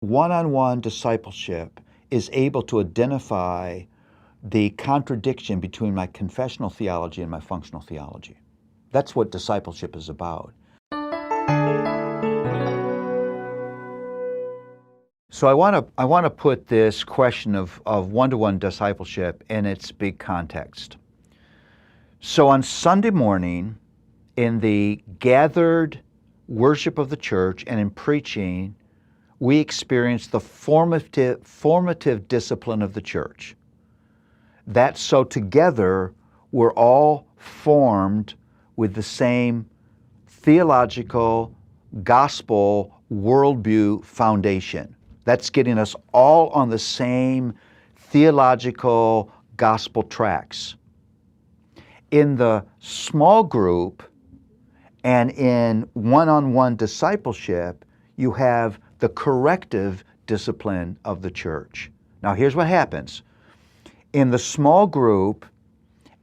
One-on-one discipleship is able to identify the contradiction between my confessional theology and my functional theology. That's what discipleship is about. So I want to put this question of one-to-one discipleship in its big context. So on Sunday morning, in the gathered worship of the church and in preaching, we experience the formative discipline of the church. That so together we're all formed with the same theological, gospel, worldview foundation. That's getting us all on the same theological gospel tracks. In the small group and in one-on-one discipleship, you have the corrective discipline of the church. Now here's what happens. In the small group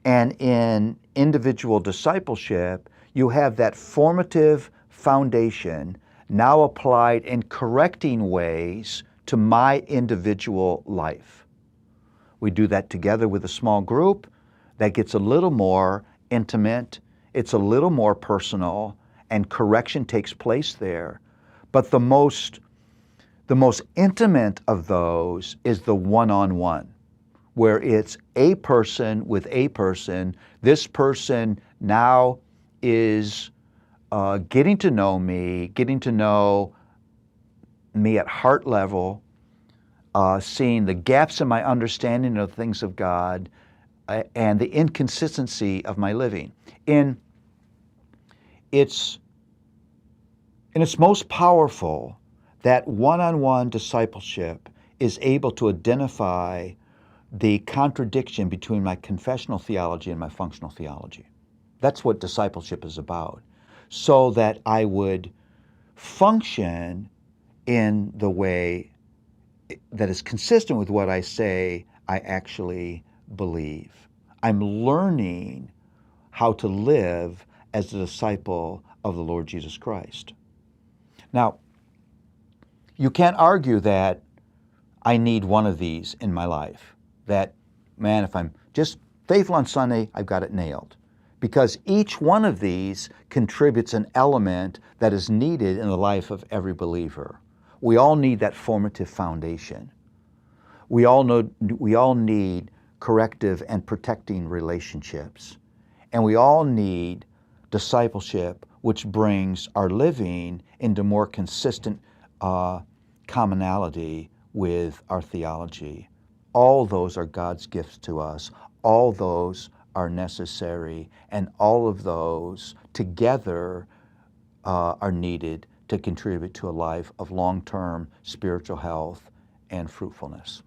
and in individual discipleship, you have that formative foundation now applied in correcting ways to my individual life. We do that together with a small group. That gets a little more intimate, it's a little more personal, and correction takes place there. But the most intimate of those is the one-on-one, where it's a person with a person. This person now is getting to know me at heart level, seeing the gaps in my understanding of the things of God, and the inconsistency of my living. In its most powerful, that one-on-one discipleship is able to identify the contradiction between my confessional theology and my functional theology. That's what discipleship is about, so that I would function in the way that is consistent with what I say I actually believe. I'm learning how to live as a disciple of the Lord Jesus Christ. Now, you can't argue that I need one of these in my life. That, man, if I'm just faithful on Sunday, I've got it nailed. Because each one of these contributes an element that is needed in the life of every believer. We all need that formative foundation. We all need corrective and protecting relationships. And we all need discipleship, which brings our living into more consistent commonality with our theology. All those are God's gifts to us. All those are necessary, and all of those together are needed to contribute to a life of long-term spiritual health and fruitfulness.